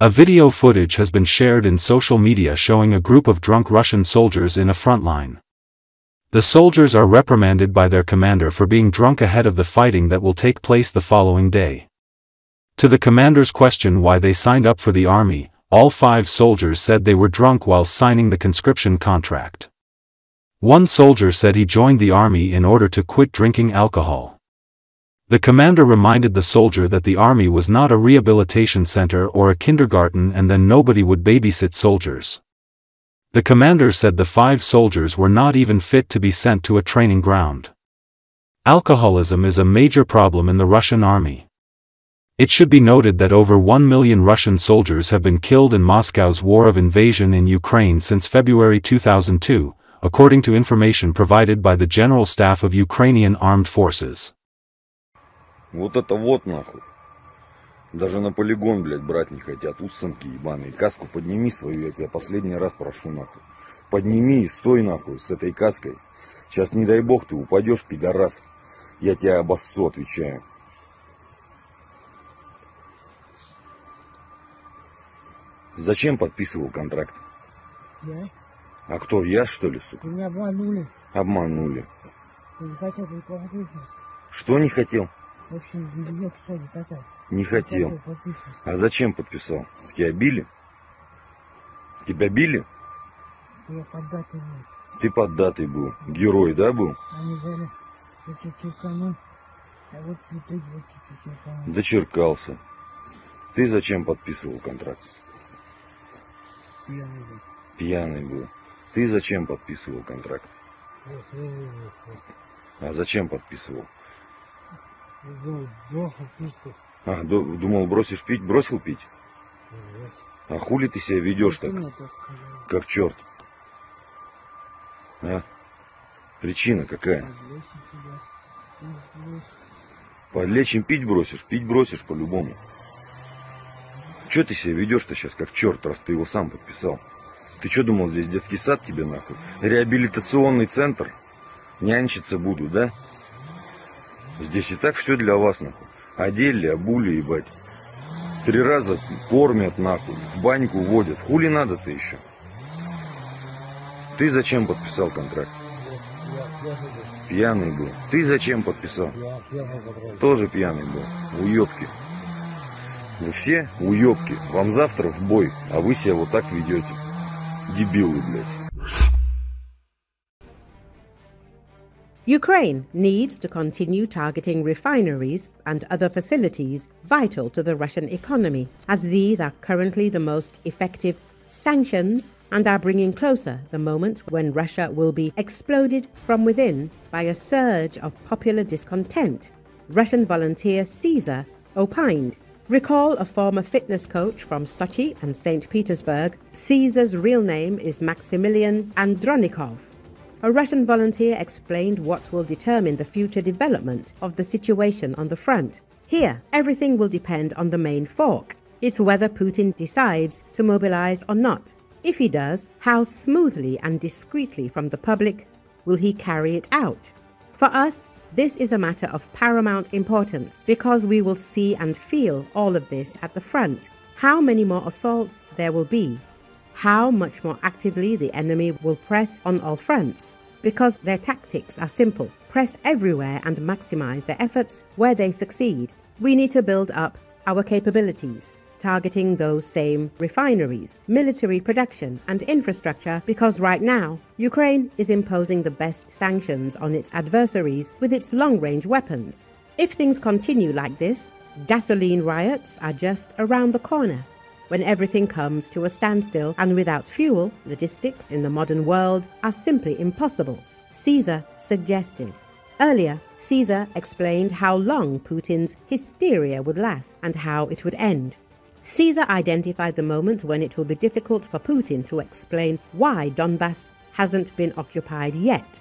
A video footage has been shared in social media showing a group of drunk Russian soldiers in a front line. The soldiers are reprimanded by their commander for being drunk ahead of the fighting that will take place the following day. To the commander's question why they signed up for the army, all 5 soldiers said they were drunk while signing the conscription contract. One soldier said he joined the army in order to quit drinking alcohol. The commander reminded the soldier that the army was not a rehabilitation center or a kindergarten and then nobody would babysit soldiers. The commander said the 5 soldiers were not even fit to be sent to a training ground. Alcoholism is a major problem in the Russian army. It should be noted that over 1 million Russian soldiers have been killed in Moscow's war of invasion in Ukraine since February 2002, according to information provided by the General Staff of Ukrainian Armed Forces. Вот это вот нахуй. Даже на полигон, блядь, брать не хотят. Уссанки ебаные. Каску подними свою, я тебя последний раз прошу, нахуй. Подними и стой, нахуй, с этой каской. Сейчас, не дай бог, ты упадешь, пидорас. Я тебя обоссу, отвечаю. Зачем подписывал контракт? Я? А кто, я, что ли, сука? Меня обманули. Обманули. Я не хотел никого слышать. Что не хотел? В общем, я что не хотел. Не хотел. А зачем подписал? Тебя били? Тебя били? Я поддатый был. Ты поддатый был. Герой, да, был? Они говорят, я чуть-чуть канун, а вот чуть-чуть канун. Дочеркался. Ты зачем подписывал контракт? Пьяный был. Пьяный был. Ты зачем подписывал контракт? А зачем подписывал? Бросил пить. А, думал, бросишь пить? Бросил пить? А хули ты себя ведешь так? Как черт. А? Причина какая? Подлечим пить бросишь? Пить бросишь по-любому. Че ты себя ведешь-то сейчас как черт, раз ты его сам подписал? Ты что думал, здесь детский сад тебе нахуй? Реабилитационный центр? Нянчиться буду, да? Здесь и так все для вас нахуй. Одели, обули, ебать. 3 раза кормят нахуй, в баньку водят. Хули надо-то еще? Ты зачем подписал контракт? Пьяный был. Ты зачем подписал? Тоже пьяный был. Уебки. Вы все уебки. Вам завтра в бой, а вы себя вот так ведете. Дебилы, блядь. Ukraine needs to continue targeting refineries and other facilities vital to the Russian economy, as these are currently the most effective sanctions and are bringing closer the moment when Russia will be exploded from within by a surge of popular discontent, Russian volunteer Caesar opined. Recall a former fitness coach from Sochi and St. Petersburg. Caesar's real name is Maximilian Andronikov. A Russian volunteer explained what will determine the future development of the situation on the front. Here, everything will depend on the main fork. It's whether Putin decides to mobilize or not. If he does, how smoothly and discreetly from the public will he carry it out? For us, this is a matter of paramount importance because we will see and feel all of this at the front. How many more assaults there will be. How much more actively the enemy will press on all fronts. Because their tactics are simple. Press everywhere and maximize their efforts where they succeed. We need to build up our capabilities, targeting those same refineries, military production and infrastructure, because right now, Ukraine is imposing the best sanctions on its adversaries with its long-range weapons. If things continue like this, gasoline riots are just around the corner. When everything comes to a standstill and without fuel, logistics in the modern world are simply impossible, Caesar suggested. Earlier, Caesar explained how long Putin's hysteria would last and how it would end. Caesar identified the moment when it will be difficult for Putin to explain why Donbass hasn't been occupied yet.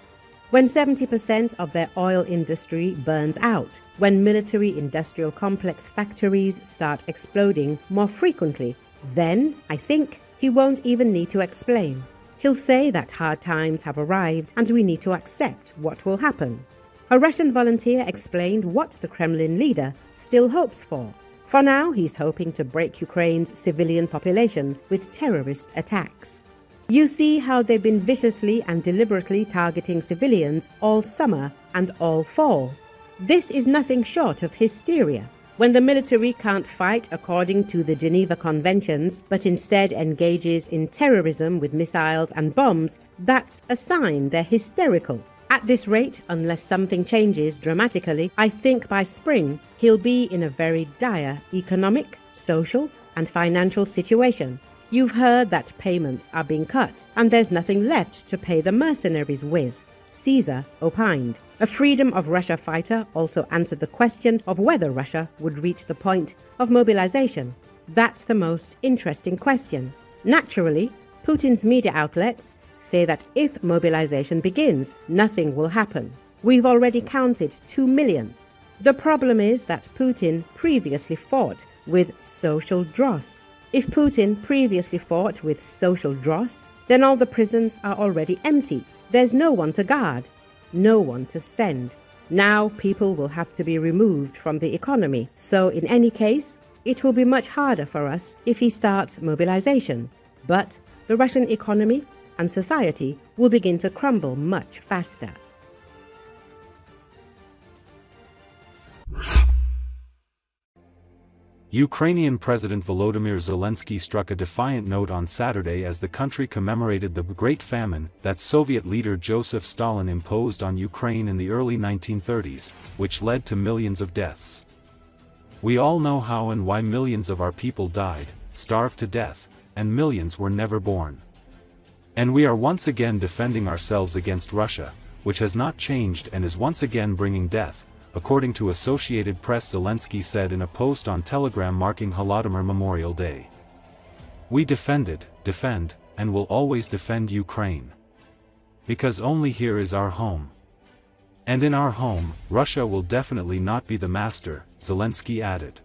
When 70% of their oil industry burns out, when military-industrial complex factories start exploding more frequently, then, I think, he won't even need to explain. He'll say that hard times have arrived and we need to accept what will happen. A Russian volunteer explained what the Kremlin leader still hopes for For now, he's hoping to break Ukraine's civilian population with terrorist attacks. You see how they've been viciously and deliberately targeting civilians all summer and all fall. This is nothing short of hysteria. When the military can't fight according to the Geneva Conventions, but instead engages in terrorism with missiles and bombs, that's a sign they're hysterical. At this rate, unless something changes dramatically, I think by spring he'll be in a very dire economic, social, and financial situation. You've heard that payments are being cut, and there's nothing left to pay the mercenaries with, Caesar opined. A Freedom of Russia fighter also answered the question of whether Russia would reach the point of mobilization. That's the most interesting question. Naturally, Putin's media outlets say that if mobilization begins, nothing will happen. We've already counted 2 million. The problem is that Putin previously fought with social dross. If Putin previously fought with social dross, then all the prisons are already empty. There's no one to guard, no one to send. Now people will have to be removed from the economy. So in any case, it will be much harder for us if he starts mobilization. But the Russian economy and society will begin to crumble much faster. Ukrainian President Volodymyr Zelensky struck a defiant note on Saturday as the country commemorated the Great Famine that Soviet leader Joseph Stalin imposed on Ukraine in the early 1930s, which led to millions of deaths. We all know how and why millions of our people died, starved to death, and millions were never born. And we are once again defending ourselves against Russia, which has not changed and is once again bringing death, according to Associated Press. Zelensky said in a post on Telegram marking Holodomor Memorial Day. We defend, and will always defend Ukraine. Because only here is our home. And in our home, Russia will definitely not be the master, Zelensky added.